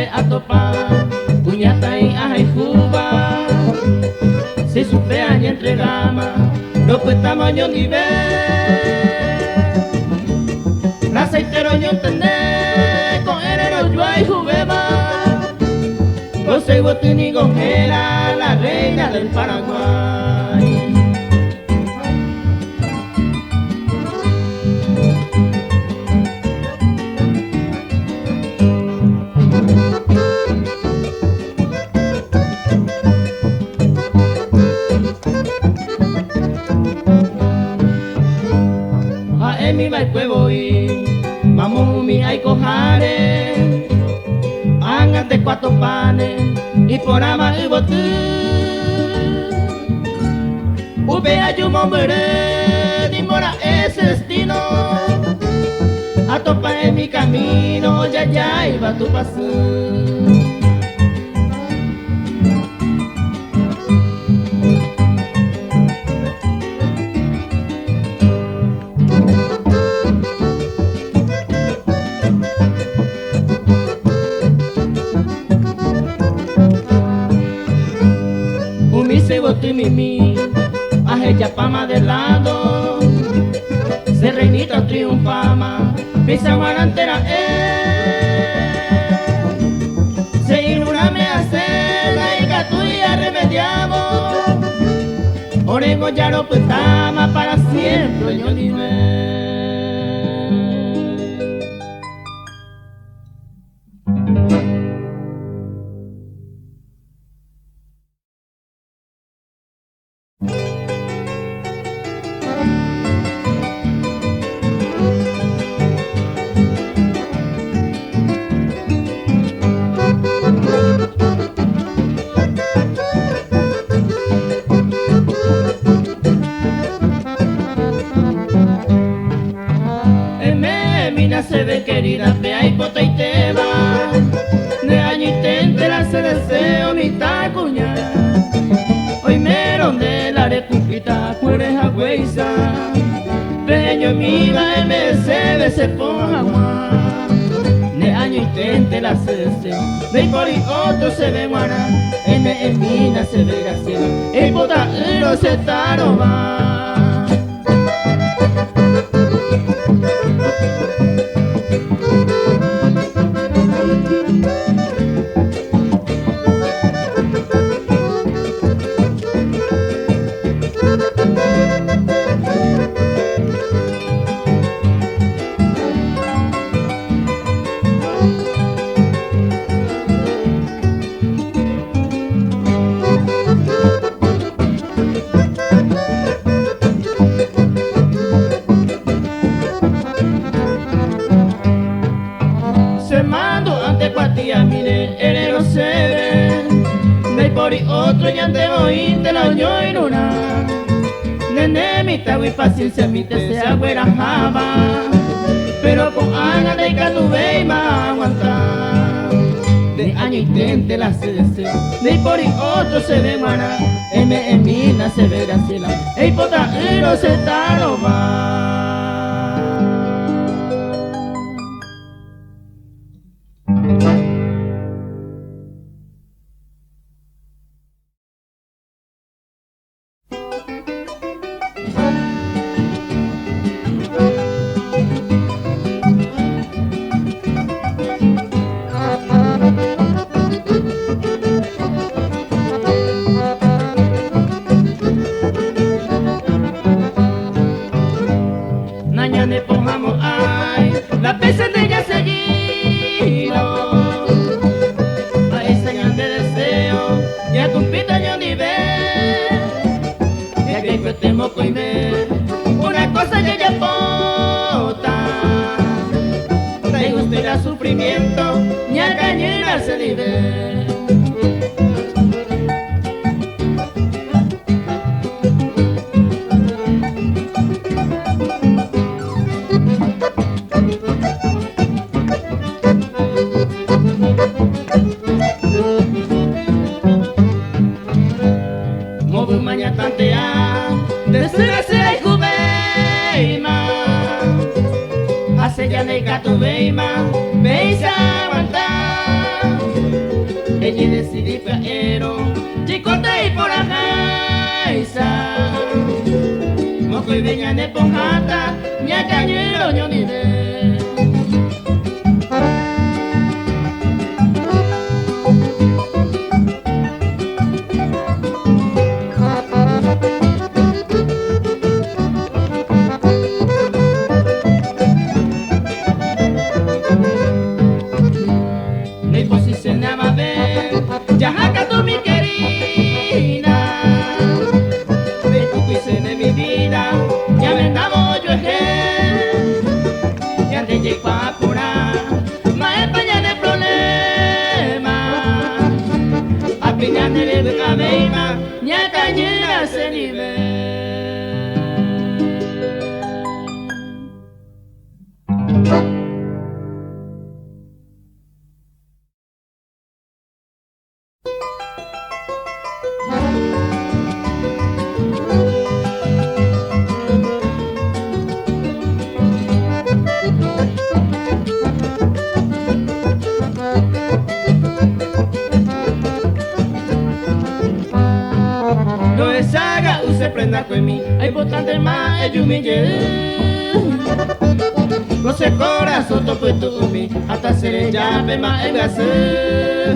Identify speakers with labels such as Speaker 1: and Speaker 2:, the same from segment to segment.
Speaker 1: de atopar, puñata y aja y juba. Si supea y entre gama, no pues tamaño ni ver. La aceitero yo entendé, con enero yo y jubema. José Botini Gongera, la reina del Paraguay. Mi vai puevo ir, vamos mi ay cojare, hágate 4 panes y por ama y botu. Ube ayumo mere, ni mora ese destino, a topa en mi camino, ya iba tu paso. Mimi, ella pama de lado, se reinita triunfama, pisa guarantera se inuna me hace la hija tuya remediamos, orengo ya no putama para siempre yo dime. Se ve querida, vea y pota y te va. De año intente la se deseo mi tacuña. Hoy me ronde la república, cueres a huesa. Peño mi va, me se ponga agua. De año intente la se deseo, ve y por y otro se ve guana. En mina se ve graciela, el pota no se taroba. Otro ya te oí, te la oyó en una. Nene, mi tago y paciencia, mi te se agüera java. Pero con Ana de Catube y más aguantar. De año intente la se desea, de por y otro se ve guana. En mina se ve Graciela, el potaero se taroba. Una cosa ya ya pota, te gusta el sufrimiento, ña cañera se vive. Mobu maña tantea, desgracia y jubeima, hace ya de gato veima, veis aguantar. ella decidí pero chicote y por acá moco y veña de pojata ña cañero ñonide. Mi posición nada más ver, ya jaca tú mi querida, ve tu cuise de mi vida, ya vendamos yo ya te llego a apurar, más España de problema, a piñar de beca meima, ya cañera se nivel. No es saga, use prenda con mí, hay botante más, es humillé. No se corazón, topo y tu mi, hasta se llame más el gasé.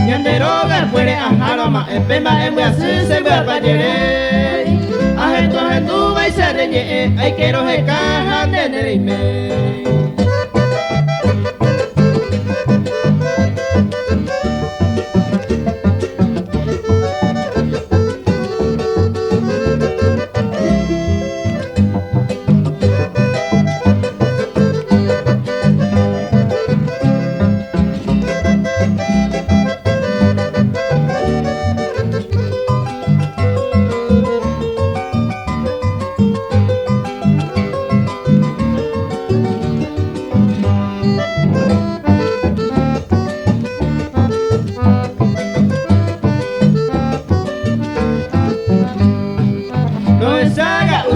Speaker 1: Y en deroga, puede ajar más, el pema en gasé, se va para llegar. A tu va y se reñe, hay que los encajan de nereime.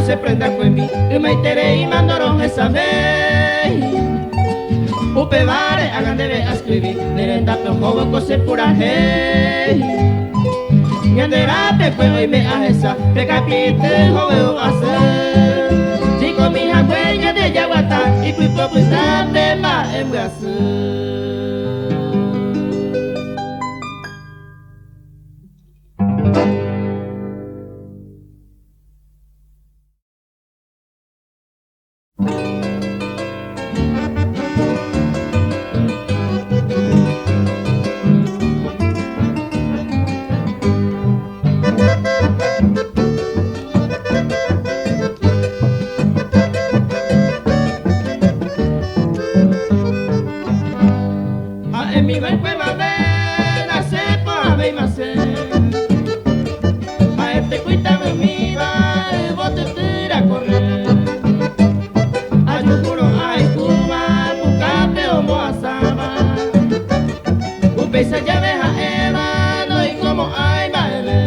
Speaker 1: Se prenda con mí y me enteré y mandaron esa vez upe vare hagan debe escribir nerenda pe joven cose pura hey y andera pe fuego y me ajesa pe capite joven hacer chico mi jagüeña de yaguata y fui popular de ma en Brasil. En mi ven fue más ver, nace por ver más a este cuita en mi va, vos te tira a correr. A Yucuro, a Cuba, Pucape o Moazama. Upesa ya veja Eva, no y como hay baile.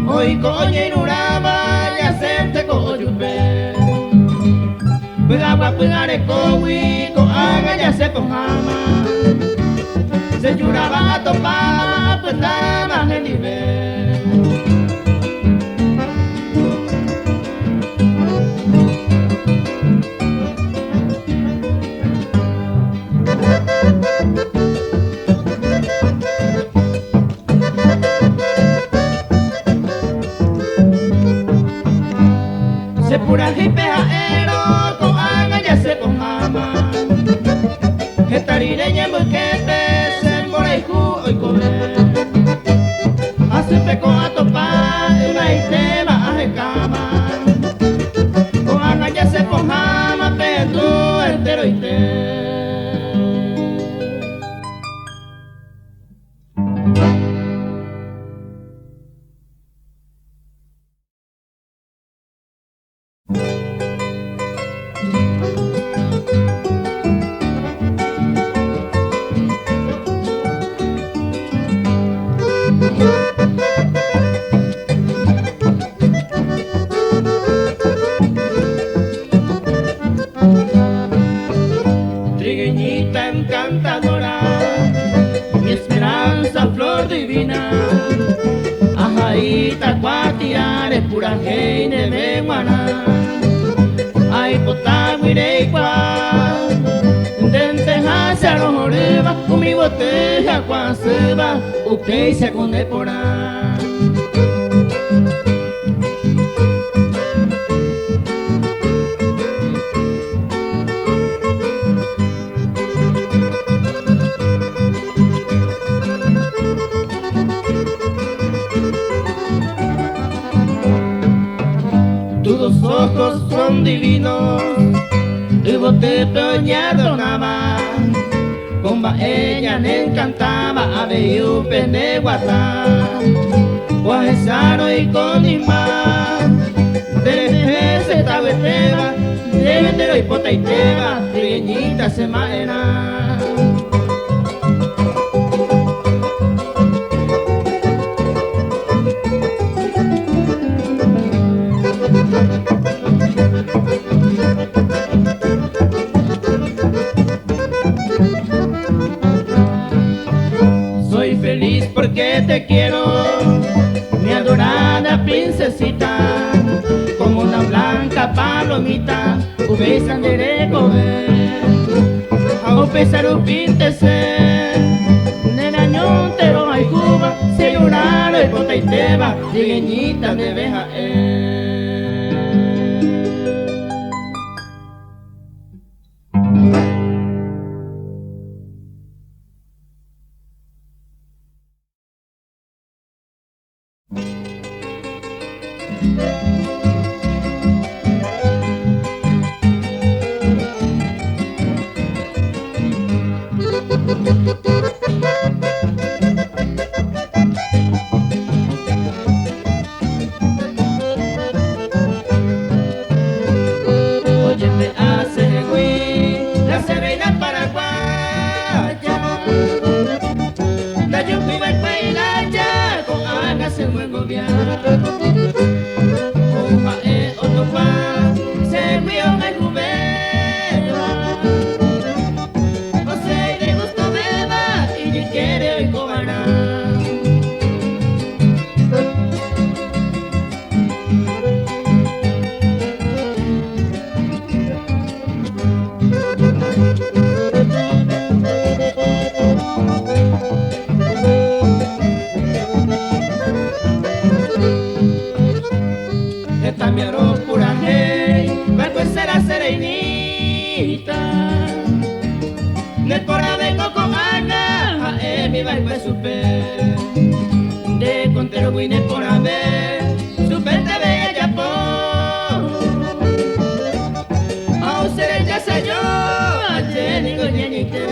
Speaker 1: Hoy coño inuraba ya sente coyupe pues agua pues arecowi con haga ya se pojama se lloraba a topar pues nada más en nivel. Se pura jipejaero con haga ya se pojama estariré en boquete se mora y hoy comer hace peco a topar una y tema a cama con haga ya se pojama pero entero y te botella cuando se va, usted se condepora. Tus ojos son divinos, y vos te perdonaba, con ella me encantaba, a ver un pene guatá, guajezano y con imán, de se tabeteba, de vendero y pota y teba, trigueñita se maena. Soy feliz porque te quiero, mi adorada princesita, como una blanca palomita, ubesan de comer, a pesar un pintese, nena pero hay Cuba, se lloraron y pota y teba, trigueñita de beja. Oye, me hace güey, la serena paraguaya, la yupiba y pailaya, con agas en buen gobierno. Oja otro pa, se vio en jubela, o se le gustó beba, y yo quiere hoy cobrar. Esta mi oro pura ley, va a ser la serenita. De por vengo con Ana, a mi barco es super. De contero vine por ver, super te ve ella por. A ser ella se yo, a Jenny goñeñite.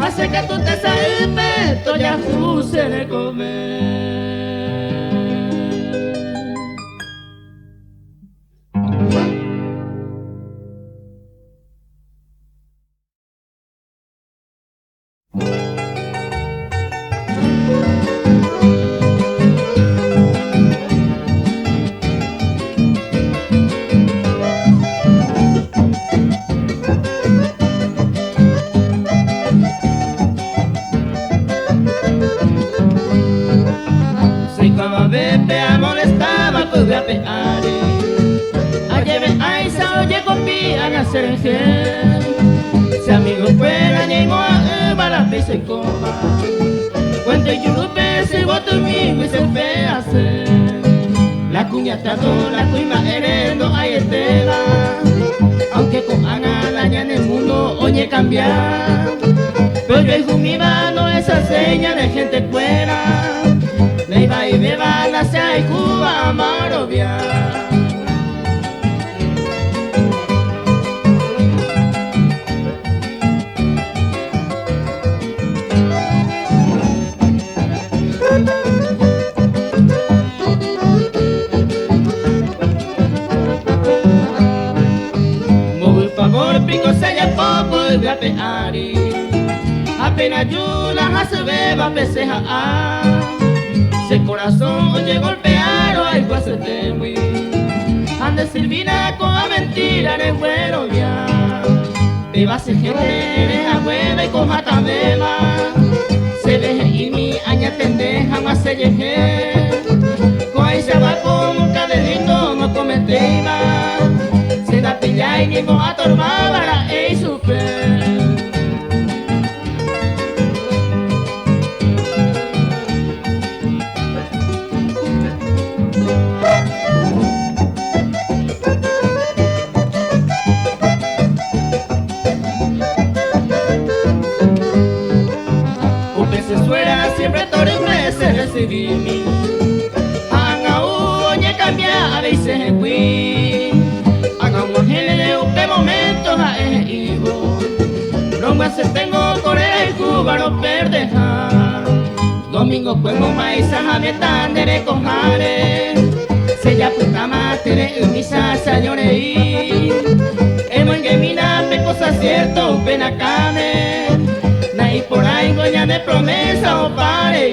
Speaker 1: Hace que tú te salves, tú ya puse de comer. Si amigos fueran y a la vez en coma, cuento y yurupe si vos domingo y se fue a hacer. La cuña está la cuima herendo hay estela, aunque con Ana daña en el mundo oye cambiar. Pero yo hijo mi mano esa seña de gente fuera, le iba y beba la sea y Cuba amarovia. amor pico se ya poco de apeari apenas yula hace beba peseja se corazón oye golpear o algo hace temui ande silvina con la mentira en el vuelo ya beba se gente eres abuela y coja tamema se deje y mi aña tendeja más se llegue con ese abaco nunca delito no comete se da pilla y ni con atormaba la e super siempre todo se recibí anga uña cambia a veces fui anga mujer de un momento a hijo no se tengo con el Cuba no perdeja domingo puedo maíz a metan de cojare se ya puta madre mi salsa lloré hemos que mina pe cosa cierto pena cane y por ahí goña de promesa o pare.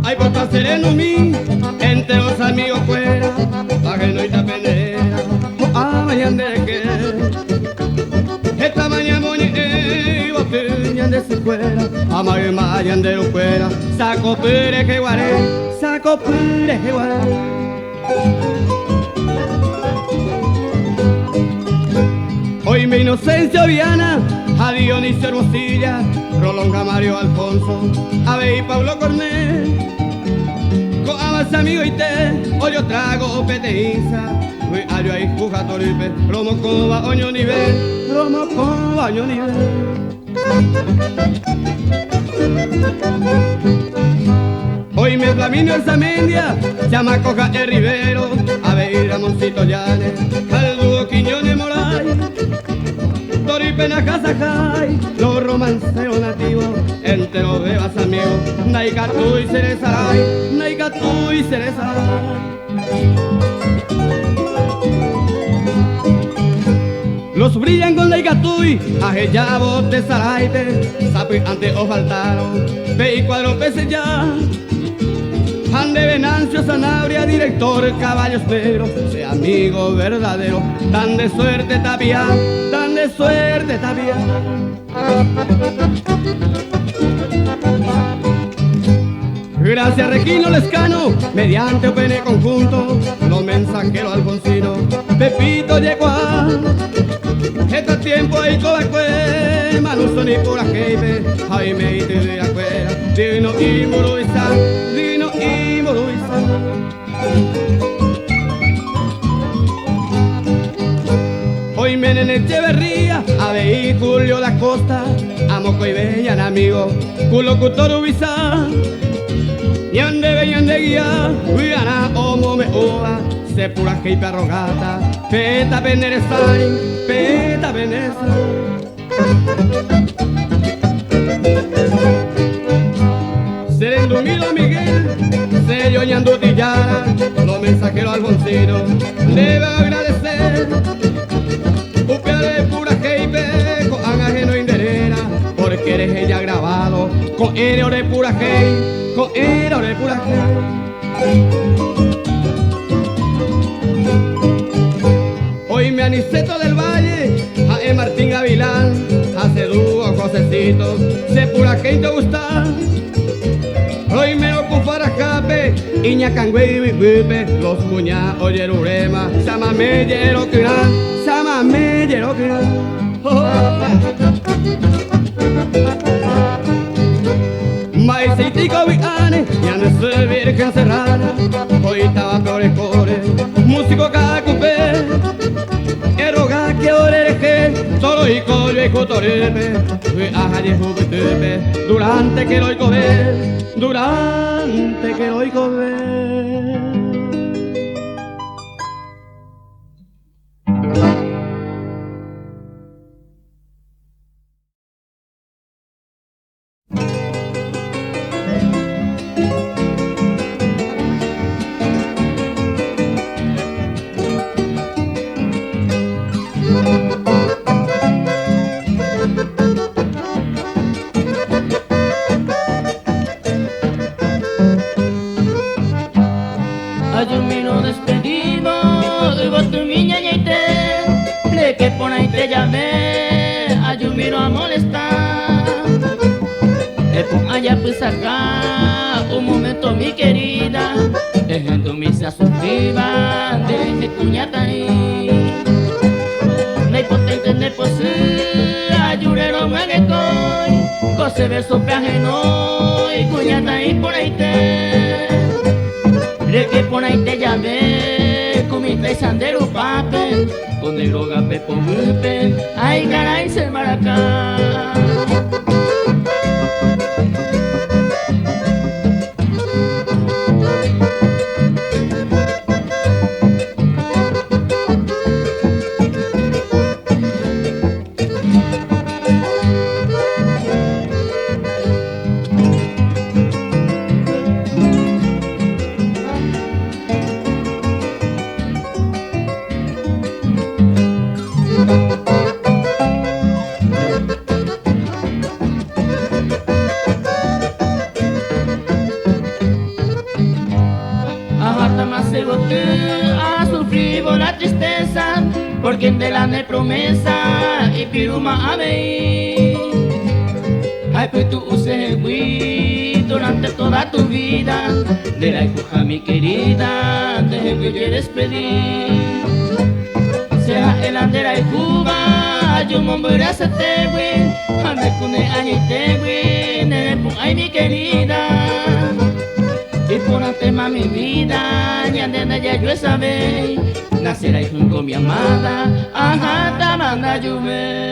Speaker 2: Hay por estar sereno mí, entre los amigos fuera, pa' que no haya penera. Esta mañana moñe botella de su fuera amare mayan de lo fuera saco pere que guaré saco pere que guaré hoy mi inocencia viana a Dionisio Hermosilla Rolonga Mario Alfonso Abe y Pablo Cornel con amas amigo y te hoy yo trago peteiza ayo ahí puja toripe, romo con baño nivel, romo con baño nivel. Hoy me flaminio el Zamendia, llama coja el Rivero, a ver Ramoncito Llanes, al dúo Quiñones Moray, toripe na casa jai, los romanceos nativos, enteros de bas amigos, naikatu y cerezaray, naikatu y cerezaray. Los brillan con la icatuy, ajellabo de saraite, sapi ante o faltaron, ve y cuadro peces ya. Ande Venancio Sanabria, director Caballos Negros, sea amigo verdadero, tan de suerte tapia, tan de suerte tapia. Gracias Requino Lescano, mediante opene conjunto, los mensajeros Alfonsino, Pepito llegó a este tiempo y cobacue, Manuso ni pura jefe, Jaime y te de la cuera, Dino y Muruiza, Dino y Muruiza. Hoy Menen Echeverría, Abe y Julio La Costa, Amoco y Bellan amigo, Culocutor Ubizá. Yande ve yande guía, huiana omo me oa, se pura que perrogata, peta veneresai, peta veneresai. Serendumilo Miguel, se yoñando tillara, los mensajeros Alfonsino, debe agradecer. Upeare pura que con ajeno inderera, porque eres ella grabado, con ereo de pura que con ereo de pura que. Hoy me Aniceto del Valle, a Martín Gavilán, hace dúo Josecito, se pura que te gusta. Hoy me ocupa Jape, Iña Cangüey y Bibipe, los cuña oyer urema, Samame yero kiran, Samame yero kiran. Maicitico viane, ya no soy virgen serrana, hoy estaba peor el core, músico cacupé, eroga que oreje, solo y collo y cotorepe, aja y juguetepe, durante que lo oigo ver, durante que lo oigo ver.
Speaker 1: ayumino despedido, vos tu niña y te, le que por ahí te llamé, ayumino a molestar. Allá pues acá, un momento mi querida, dejando mi se sufriba, de cuñata ahí. La impotente ne posee, ayurero me que coi, cose beso ajeno, y cuñata ahí por ahí te. Le que por ahí te llamé, comita y sandero pape, con negro gape por mupe, ay caray se maracá. A sufrir la tristeza, por quien te la de promesa y piruma a ver. Ay, pues tú uses el durante toda tu vida, de la hija mi querida, desde que quieres pedir. Sea el andera y Cuba, yo me voy a hacerte güey, a me cune añite güey, ay mi querida. Y por tema mi vida, ya de ya yo saber, nacerá junto mi amada, ajá, tamanda yume.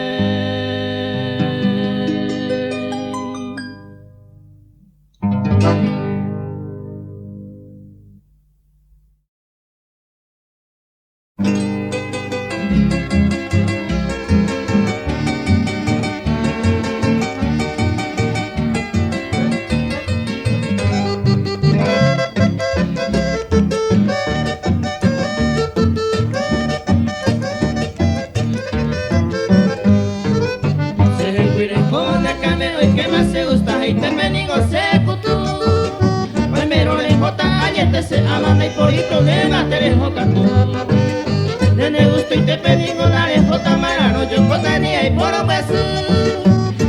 Speaker 1: Se aman y por el problema te dejo canto. Nene gusto y te pedí dale jota marano, yo jota ni hay por obeso.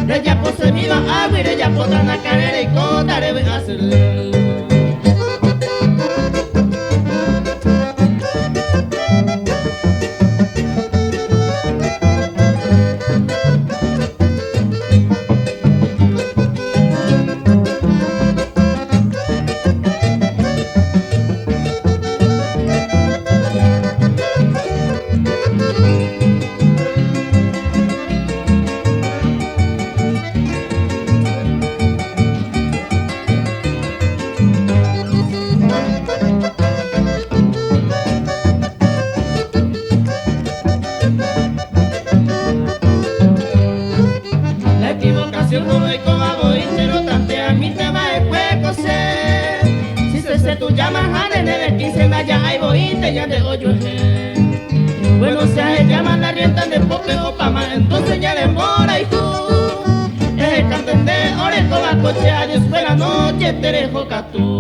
Speaker 1: De ya pose viva agua y de ya pota na carrera y cota debe hacer. Bueno, se llaman la rienta de pope o pama, entonces ya le mora y tú. Es el cantón de Orejo, va coche, adiós, buena noche, te dejo catú.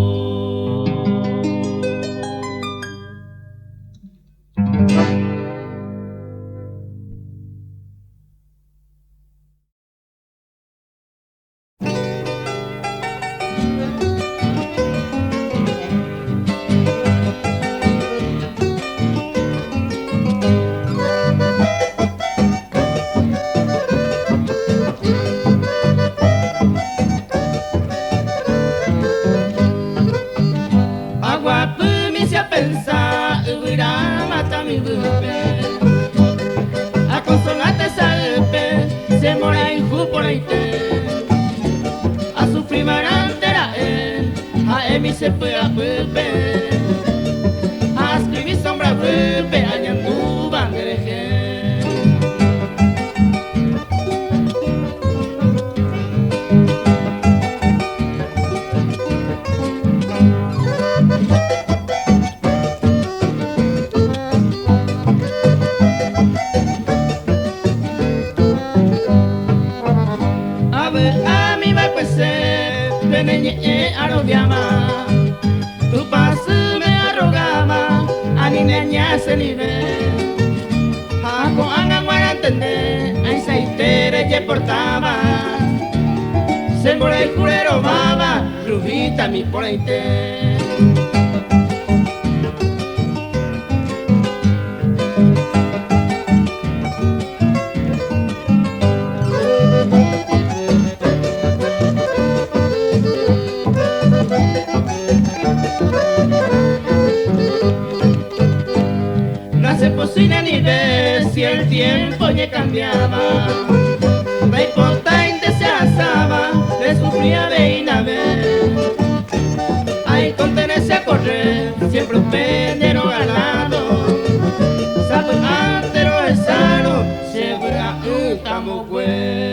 Speaker 1: A consolarte salpe, se mora en ju por ahí te. A sufrir marantera a emi se puede a pulpe. A escribir sombra pulpe, allá en tu bandereje. A robiama, tu paso me arroga. ese nivel. Ako ang entender, ay sa itere que portaba. Se por el culero baba, rubita mi por ahí te. No hace posible ni ver si el tiempo ya cambiaba. La impotente se asaba, le sufría de ver. Hay contenerse a correr, siempre un pendero ganado. Sabe antero el sano, siempre a un tamo güey.